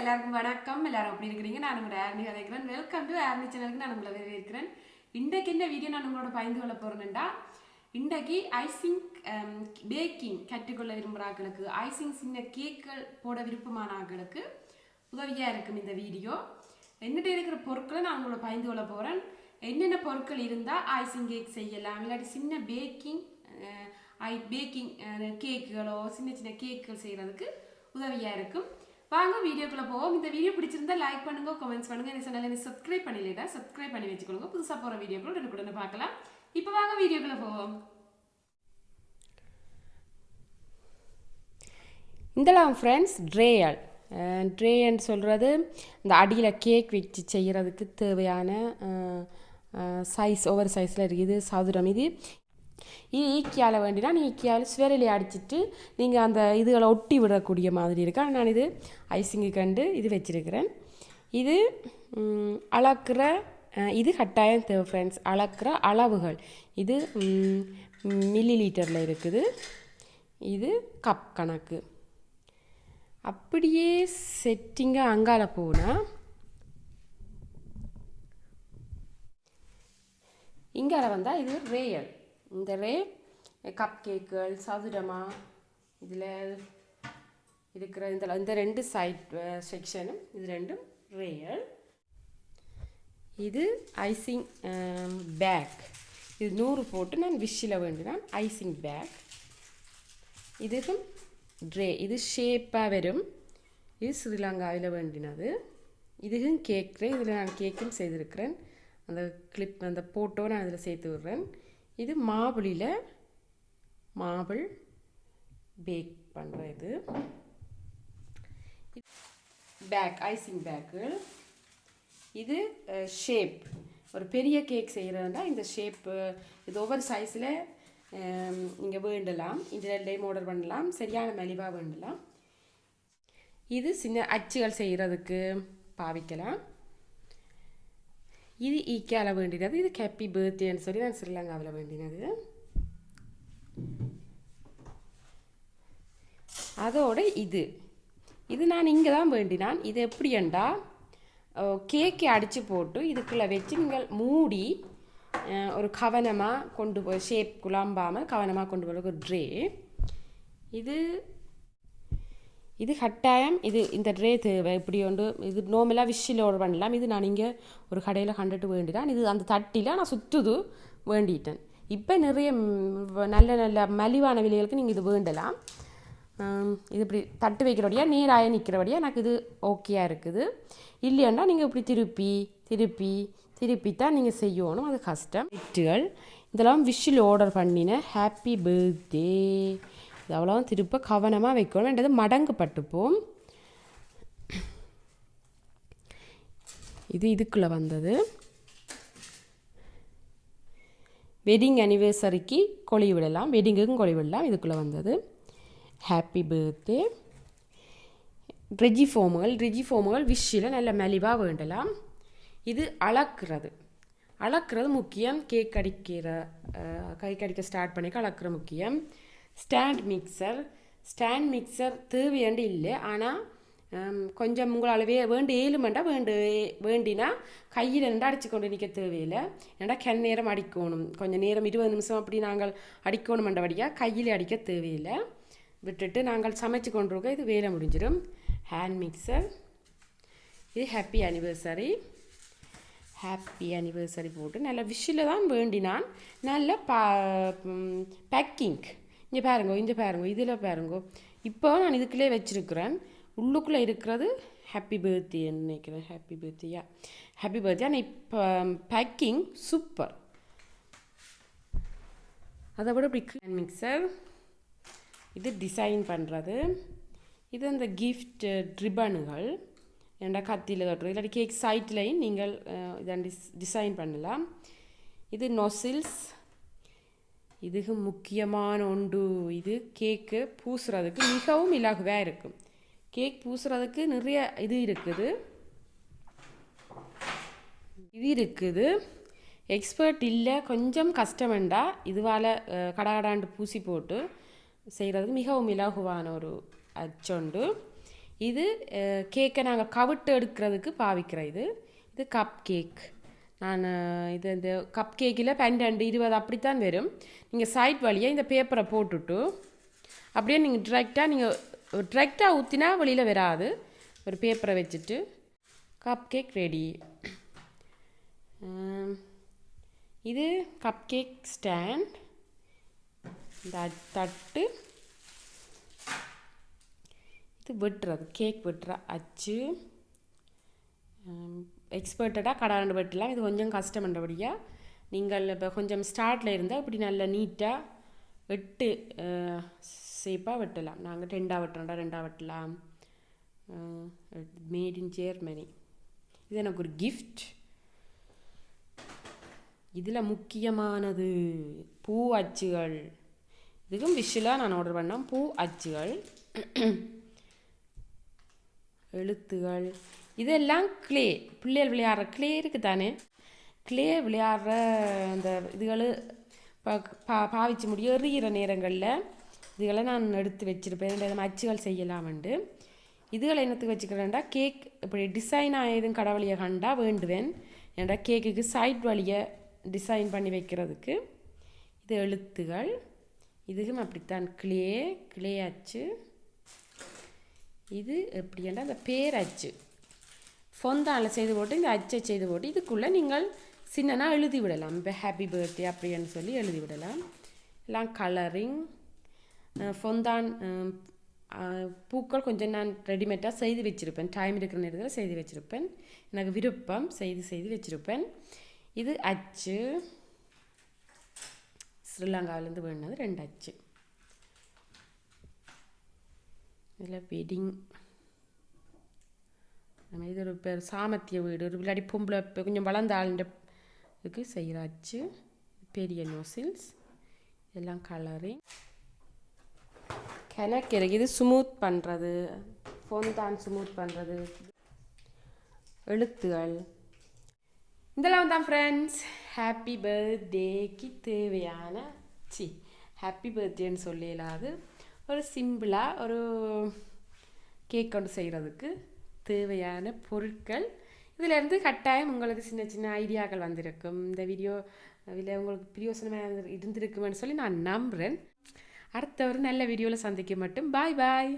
எல்லாருக்கும் வணக்கம். எல்லாரும் எப்படி இருக்கிறீங்க? நான் உங்களோட ஆர்னி கதைக்கிறேன். வெல்கம் டு ஆர்னி சேனலுக்கு நான் உங்களை வரவேற்கிறேன். இன்றைக்கு என்ன வீடியோ நான் உங்களோட பகிர்ந்து கொள்ள போறேன்டா, இன்றைக்கு ஐசிங் பேக்கிங் கற்றுக்கொள்ள விரும்புகிறார்களுக்கு, ஐசிங் சின்ன கேக்குகள் போட விருப்பமான ஆட்களுக்கு உதவியாக இருக்கும் இந்த வீடியோ. என்னிட்ட இருக்கிற பொருட்களை நான் உங்களோட பகிர்ந்து கொள்ள போகிறேன். என்னென்ன பொருட்கள் இருந்தால் ஐசிங் கேக் செய்யலாம், இல்லாட்டி சின்ன பேக்கிங் கேக்குகளோ சின்ன சின்ன கேக்குகள் செய்கிறதுக்கு உதவியாக இருக்கும். வாங்க வீடியோக்குள்ள போவோம். இந்த வீடியோ பிடிச்சிருந்தா லைக் பண்ணுங்க, கமெண்ட்ஸ் பண்ணுங்க. இந்த சேனலை சப்ஸ்கிரைப் பண்ணலைடா சப்ஸ்கிரைப் பண்ணி வச்சுக்கோங்க. புதுசாக போகிற வீடியோக்கள் உடனுக்குடனே பார்க்கலாம். இப்போ வாங்க வீடியோக்குள்ள போவோம். இதெல்லாம் ஃப்ரெண்ட்ஸ் ட்ரேன்னு சொல்கிறது இந்த அடியில் கேக் வச்சு செய்கிறதுக்கு தேவையான சைஸ், ஒவ்வொரு சைஸில் இருக்குது. சதுரம் இது ஈக்கியால் வேண்டினா ஈக்கியால் சுவரிலே அடிச்சுட்டு நீங்கள் அந்த இதுகளை ஒட்டி விடக்கூடிய மாதிரி இருக்கா. நான் இது ஐசிங்கு கண்டு இது வச்சுருக்கிறேன். இது அளக்கிற இது கட்டாயம் தேவை ஃப்ரெண்ட்ஸ். அளக்கிற அளவுகள் இது மில்லி லிட்டரில் இருக்குது. இது கப் கணக்கு. அப்படியே செட்டிங்காக அங்கால போனால் இங்கால வந்தால் இது ரேயல். இந்த கப் கேக்குகள் சதுரமாக இதில் இருக்கிற இந்த ரெண்டு சைட் செக்ஷனும் இது ரெண்டும் ரேயல். இது ஐசிங் பேக். இது 100 போட்டு நான் விஷில் வேண்டினான் ஐசிங் பேக். இதுவும் இது ஷேப்பாக வரும். இது ஸ்ரீலங்காவில் வேண்டினது. இதுவும் கேக் ட்ரே. இதில் நான் கேக்கும் செய்திருக்கிறேன். அந்த கிளிப் அந்த போட்டோ நான் அதில் சேர்த்து விடுறேன். இது மாபிள் பேக் பண்ணுறது. Bag icing bag. இது ஷேப். ஒரு பெரிய கேக் செய்கிறதுனா இந்த ஷேப்பு இது ஒவ்வொரு சைஸில் நீங்கள் வேண்டலாம். இதில் ஆர்டர் பண்ணலாம். சரியான மலிவாக வேண்டலாம். இது சின்ன அச்சுகள் செய்கிறதுக்கு பாவிக்கலாம். இது ஈக்கியால் வேண்டினது. இது ஹாப்பி பர்த்டேன்னு சொல்லி நான் ஸ்ரீலங்காவில் வேண்டினது. அதோட இது நான் இங்கே தான் வேண்டினான். இது எப்படியண்டா கேக்கை அடித்து போட்டு இதுக்குள்ளே வச்சு நீங்கள் மூடி ஒரு கொண்டு போய் ஷேப் குழம்பாமல் கவனமாக கொண்டு போய் ஒரு ட்ரே. இது கட்டாயம். இந்த ட்ரே தேவை. இப்படி ஒன்று இது நோமெல்லாம் விஷில் ஆர்டர் பண்ணலாம். இது நான் இங்கே ஒரு கடையில் கண்டுட்டு வேண்டிதான். இது அந்த தட்டில் நான் சுற்றுது வேண்டிட்டேன். இப்போ நிறைய நல்ல மலிவான விலைகளுக்கு நீங்கள் இது வேண்டலாம். இது இப்படி தட்டு வைக்கிறபடியாக நீராய நிற்கிறபடியாக எனக்கு இது ஓகேயாக இருக்குது. இல்லையாண்டா நீங்கள் இப்படி திருப்பி தான் நீங்கள் செய்யணும். அது கஷ்டம். இதெல்லாம் விஷில் ஆர்டர் பண்ணின ஹாப்பி பர்த்டே. இது அவ்வளோ திருப்ப கவனமாக வைக்கணும். என்றது மடங்கு பட்டுப்போம். இதுக்குள்ளே வந்தது வெட்டிங் அனிவர்சரிக்கு கொழி விடலாம். வெட்டிங்குக்கும் கொழி விடலாம். இதுக்குள்ளே வந்தது ஹாப்பி பர்த்டே. ரெஜிஃபோமுகள் விஷில் நல்ல மலிவாக வேண்டலாம். இது அளக்கிறது முக்கியம். கேக் அடிக்க ஸ்டார்ட் பண்ணிக்க அளக்கிற முக்கியம். ஸ்டாண்ட் மிக்சர் தேவையாண்டு இல்லை. ஆனால் கொஞ்சம் உங்களால் வேண்டினா கையில் நின்று அடித்து கொண்டு நிற்க தேவையில்லை. ஏன்னா நேரம் அடிக்கணும். கொஞ்சம் நேரம் 20 நிமிஷம் அப்படி நாங்கள் அடிக்கணுமென்றபடியாக கையில் அடிக்க தேவையில்லை. விட்டுட்டு நாங்கள் சமைச்சு கொண்டிருக்க இது வேலை முடிஞ்சிடும். Hand mixer. இது ஹாப்பி அனிவர்சரி போட்டு நல்ல விஷில் தான் வேண்டினான். நல்ல பேக்கிங். இங்கே பாருங்க இதில் பாருங்க. இப்போ நான் இதுக்குள்ளே வச்சுருக்கிறேன். உள்ளுக்குள்ளே இருக்கிறது ஹாப்பி பர்த்டேன்னு நினைக்கிறேன். Happy birthday. ஆனால் இப்போ பேக்கிங் சூப்பர். அதை விட இப்படி மிக்சர். இது டிசைன் பண்ணுறது. இது அந்த கிஃப்ட் ரிப்பனுகள் ஏண்டா கத்தியில் கட்டுறது. இல்லாட்டி கேக் சைட்லையும் நீங்கள் இதை டிசைன் பண்ணலாம். இது நொசில்ஸ். இதுக்கு முக்கியமான ஒன்று. இது கேக்கு பூசுறதுக்கு மிகவும் இலகுவாக இருக்கும். கேக் பூசுறதுக்கு நிறைய இது இருக்குது. எக்ஸ்பர்ட் இல்லை, கொஞ்சம் கஷ்டமெண்டா இதுவால் கடகடாண்டு பூசி போட்டு செய்கிறதுக்கு மிகவும் இலகுவான ஒரு அச்சொண்டு. இது கேக்கை நாங்கள் கவிட்டு எடுக்கிறதுக்கு பாவிக்கிற இது கப் கேக். நான் இது இந்த கப் கேக்கில் 12 20 அப்படித்தான் வரும். நீங்கள் சைட் வழியாக இந்த பேப்பரை போட்டுட்டு அப்படியே நீங்கள் டிரெக்டாக ஊற்றினா வெளியில் வராது. ஒரு பேப்பரை வச்சுட்டு கப் கேக் ரெடி. இது கப் கேக் ஸ்டாண்ட், இந்த தட்டு, இது வெட்டுறது கேக் வெட்டுற அச்சு. எக்ஸ்பர்ட்டடாக கடாண்டு வெட்டலாம். இது கொஞ்சம் கஷ்டம் பண்ணுறபடியாக நீங்கள் இப்போ கொஞ்சம் ஸ்டார்ட்டில் இருந்தால் இப்படி நல்லா நீட்டாக 8 ஷேப்பாக வெட்டலாம். நாங்கள் 2 வெட்டுறோம்டா 2 வெட்டலாம். Made in Germany. இது எனக்கு ஒரு கிஃப்ட். இதில் முக்கியமானது பூ அச்சுகள். இதுக்கும் விஷலாக நான் ஆர்டர் பண்ணேன். பூ அச்சுகள், எழுத்துகள், இதெல்லாம் கிளே. பிள்ளைகள் விளையாடுற கிளே இருக்குது தானே, கிளே விளையாடுற அந்த இதுகள் பாவிச்சு முடியும் எறிகிற நேரங்களில் இதுகளை நான் எடுத்து வச்சுருப்பேன். இந்த அச்சுகள் செய்யலாம்ண்டு. இதுகளை என்னத்துக்கு வச்சுக்கிறேன்டா, கேக் இப்படி டிசைனாக எதுவும் கடவுளியை கண்டா வேண்டுவேன். ஏன்டா கேக்குக்கு சைட் வழியை டிசைன் பண்ணி வைக்கிறதுக்கு. இது எழுத்துகள். இதுவும் அப்படித்தான் கிளே அச்சு. இது எப்படின்னா அந்த பேர் அச்சு ஃபொந்தானில் செய்து போட்டு இந்த அச்சை செய்து போட்டு இதுக்குள்ளே நீங்கள் சின்னனா எழுதி விடலாம். இப்போ ஹாப்பி பர்த்டே அப்படின்னு சொல்லி எழுதி விடலாம். எல்லாம் கலரிங். ஃபொந்தான் பூக்கள் கொஞ்சம் நான் ரெடிமேடாக செய்து வச்சுருப்பேன். டைம் இருக்கிற நேரத்தில் செய்து வச்சுருப்பேன். எனக்கு விருப்பம் செய்து வச்சுருப்பேன். இது அச்சு, ஸ்ரீலங்காவிலேருந்து வேணுனது 2 அச்சு. இதில் வெட்டிங். நம்ம இது ஒரு பேர் சாமத்திய வீடு, ஒரு விளையாடி பொம்பளை கொஞ்சம் வளர்ந்த ஆளுக்கு செய்கிற அச்சு. பெரிய நோசில்ஸ் எல்லாம் கலரிங். கிணக்கு இது ஸ்மூத் பண்ணுறது, ஃபோன்தான் ஸ்மூத் பண்ணுறது, எழுத்துகள். இதெல்லாம் தான் ஃப்ரெண்ட்ஸ் ஹாப்பி பர்த்டேக்கு தேவையான ஹாப்பி பர்த்டேன்னு சொல்லலாது ஒரு சிம்பிளாக ஒரு கேக் கொண்டு செய்கிறதுக்கு தேவையான பொருட்கள். இதிலேருந்து கட்டாயம் உங்களுக்கு சின்ன சின்ன ஐடியாக்கள் வந்திருக்கும். இந்த வீடியோவில் உங்களுக்கு பிரயோசனமாக இருந்திருக்குமென்னு சொல்லி நான் நம்புகிறேன். அடுத்த ஒரு நல்ல வீடியோவில் சந்திக்க மட்டும் பாய் பாய்.